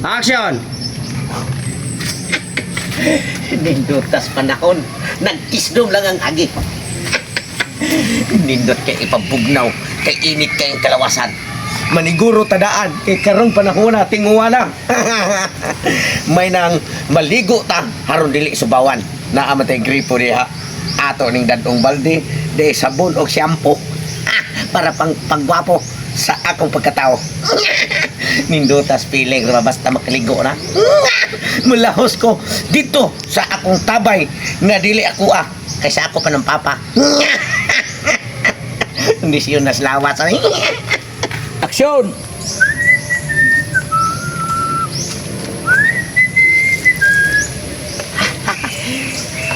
Action! Nindutas panahon, nagkisdom lang ang agi. Nindot kay ipabugnaw, kay init kay kalawasan. Maniguro tadaan kay karong panahon na tinguwala. May nang maligo ta haron dili subawan. Naamatay gripo diha. Ato ning dadong balde, de sabon o shampoo. Para pagwapo sa akong pagkatao. Nindutas piling ra basta makaligo na. Mulahos ko dito sa akong tabay nga dili ako Kaysa ako pa ng papa. Hindi siya naslawat sa Aksyon!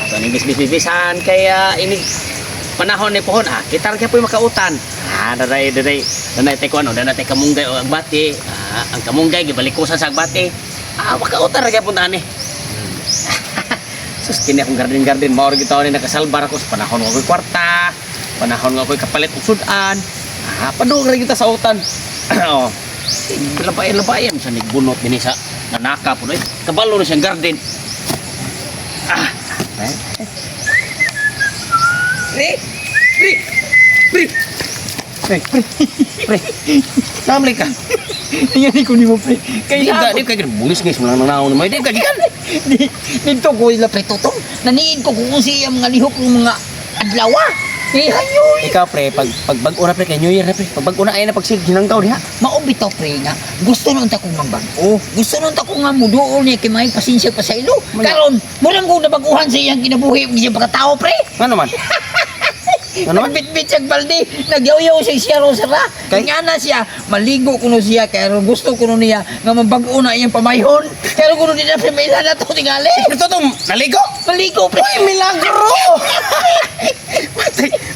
So, ni bis-bis-bisan kaya ini panahon ni pohon kita ra po makautan. Daday tay ko daday kamunggay o agbati. Ang kamunggay gibalikusan sa agbati. Makautan ra gyapon ani. Sus kini akong garden mao ra gitaw ni nakasalbar ako sa panahon nga ako'y kwarta, panahon nga ako'y kapalit og sudan. Padung ra kita sa utan. Oh. Labay-labayan sa nigbunot dinhi sa nanaka po kabalo na siyang garden. Pre. Namli ka. Tingnan ko ni mo, pre. Kaya di kay bulis ngis mo lang nanaw ni mo. Di ka gikan. Dito ko ila pre totong. Naniin ko kung siya mga lihok ng mga adlawa. Hayoy. Ikaw pre, pag bag-o na pre kay New Year na pre. Pag bag-o na ay na pagsil ginanggaw diha. Maubitaw pre nga. Gusto nun ta kong magbago. Gusto nun ta kong nga muduol niya kay may pasensya pa sa ilo. Karon, mulang ko nabaguhan sa iyang kinabuhi ng siyang pagkatao pre. Ano man? Ano man? Nagbitbit siyang balde, nagyaw-yaw siya siya ro sara. Kaya na siya, maligo kuno siya, kaya gusto kuno niya nga mabago na iyang pamayhon. Kaya kuno din na pamilya na to tingali. Ito tong naligo. Maligo pre. Ay, milagro!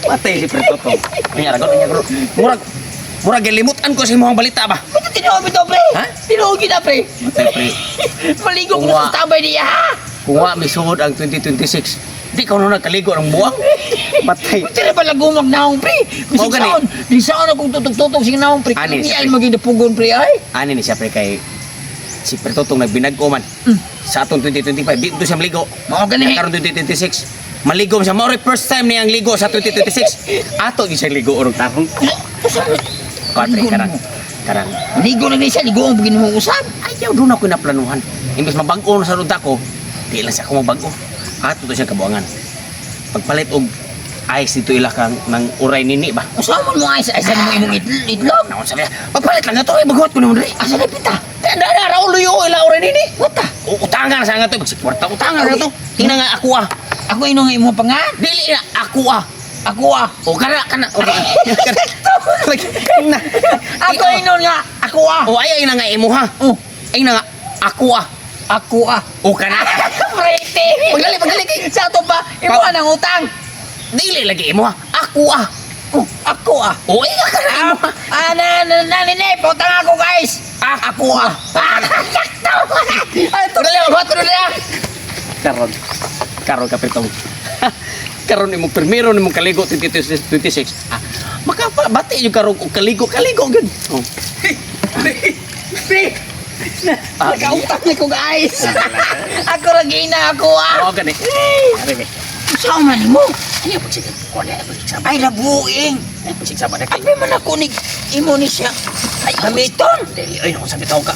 Matay si Pre Toto. Anyara. Murag gilimutan ko sa imong balita ba? Ito tinuod ito pre. Ha? Tinuod kita pre. Matay pre. Maligo kuno sa tabay niya ha. Kung wa misuod ang 2026, di ka na nagkaligo ng buwang. Matay. Tira pala gumag naong pre. Mao gani. Di saan akong tutog-tutog sing naong pre. Ani, Kami siya, ay pre. maging napugon pre ay. Ani ni siya pre kay si Pre Totong nagbinag-o man. Sa atong 2025, di ito siya maligo. Mao gani. Karon 2026. Maligo siya. Mao first time niyang ligo sa 2026. Ato gi siya ligo urong tarong. Kadre karang. Ligo na ni siya, ligo ang begini mong usap. Ayaw doon ako naplanuhan. Imbes mabag-o na sa ruta ko, di lang siya ako mabag-o. Ato to siya kabuangan. Pagpalit og ice dito ila kang nang uray nini ba? Usaman mo ay sa mo imong itlog. Naon sa liya. Pagpalit lang ito, bagot ko naman rin. Asa na pita? Dada raul yo ila uray nini. What the? Utangan sa nga to, kwarta utangan na to. Tingnan nga ako Ako inong imo pa nga. Dili na ako Ako O kana. O na. Ako inon nga. Ako O ay na nga imo ha. Oh, Ay na nga ako ako O kana. Pretty. Pagdali. Sa to ba? Imo ang utang. Dili lagi imo ha. Ako Oh, ako O ay ka na imo ha. Nani, potang ako guys. Ako Sakto. Ay, tuloy na. Karon kapitong. Karon imong primero nimong kaligo 2026. Makabati yung karon og kaligo gud. Oh. Nakautang ni ko guys. Ako lagi na ako Oh gani. Ari. Saan man mo? Ano pagsigab? Kuha pagsigab. Ay labuing. Pagsigab na kay. Abi man ako ni imo ni siya. Ay gamiton. Dili ay ako sabi taw ka.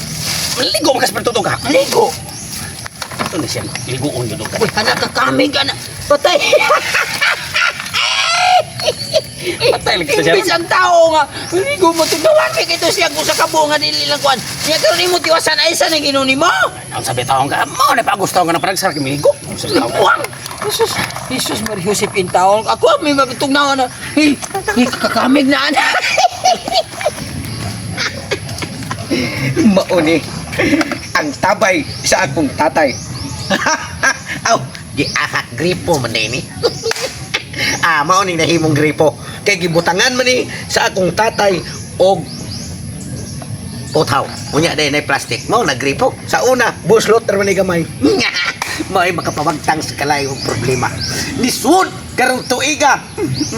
Ligo makas pertuto ka. Ligo. Ito na siya. Ligoon yun ka. Uy, anak kakami ka na. Patay. Patay lagi siya. Imbis ang tao nga. Ligo mo tunawan. Kaya ito siya kung sa kabunga nili lang kuhan. Niya karoon ni mo tiwasan ay sa nagino ni mo. Ang sabi taw ka. Mao na pagustaw ka na parang sarap miligo. Ang sabi taw ka. Jesus Maria Joseph in taon. Ako may magtugnaw na. Hey, kakamig na ana. mauni ang tabay sa akong tatay. Aw, di ahak gripo man ni. Mauni nahimong gripo kay gibutangan man ni sa akong tatay og Utaw. Unya day na plastic. Mao na gripo. sa una buslot ra man ni gamay. May makapawagtang sa kalayo problema. Lisod karong tuiga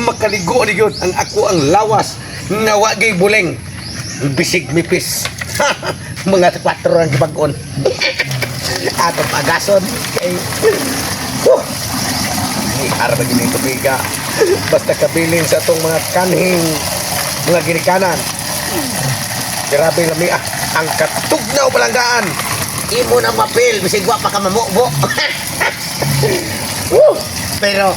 makaligo ni gyud ang ako ang lawas nga wa gay buleng bisig mipis. mga 4 ang gibag-on. Atong pagason kay ara ba gini tubiga. Basta kabilin sa atong mga kanhing mga ginikanan. Grabe lami ang katugnaw palanggaan. Imo na mapil bisig wa pa ka mamubo. Pero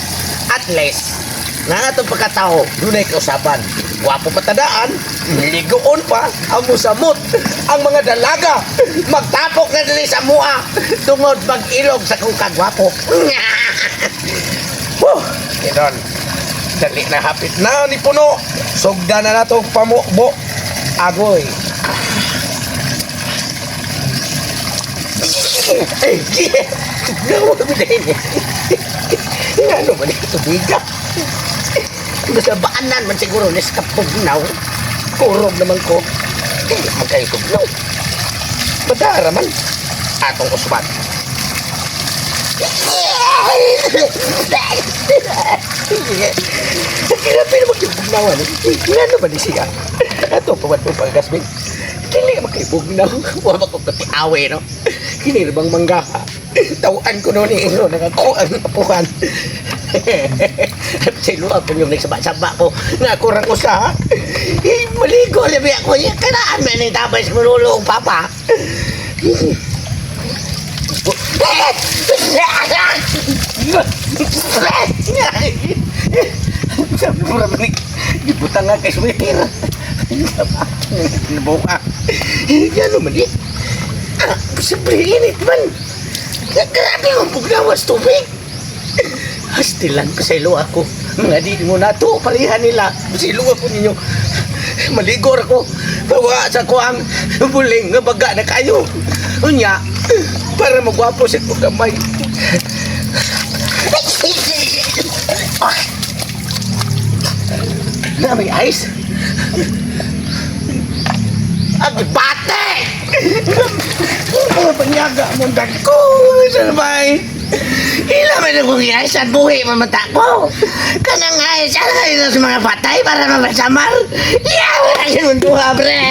at least nga atong pagkatao dunay kausapan. Wapo patadaan, niligoon pa ang musamot ang mga dalaga. Magtapok na dili sa mua tungod mag-ilog sa kung kagwapo. Kinon, dali na hapit na ni puno. Sugda na nato pamubo. Agoy. Nawa mo din. Ano ba ito biga? Basta baanan man siguro nes kapugnaw. Kurog naman ko. Hindi magkayo tugnaw. Madara man. Atong usbat. Kirapi naman yung bugnawan. Ano ba di siya? Ato pawad mo pagkasbing. Kili magkayo bugnaw. Wala ko pati awe, no? Kini bang mangga. Tawaan ko noon eh. Nakakuha ang apukan. Sino ako yung nagsaba-saba ko nga kurang usa. Maligo labi ako niya. Kanaan man yung tabay sa manulong papa. Mura manig dibutang nga kay sweater. Nabuka. Yan naman eh. Siyempre init man. Grabe ang pugnawas tubig. Hastilan ko sa ilo ako. Mga di mo na to, palihan nila. Silo ako ninyo. Maligor ako. Bawa sa ko ang buling nga baga na kayo. Unya, para magwapo sa itong kamay. Na may ice? Agbate! Panyaga mong dagko sa bay. Ilaman na kong iayos at buhi mamata ko. Kanang ayos sa mga patay para mapasamar. Iyawan na yun, bre.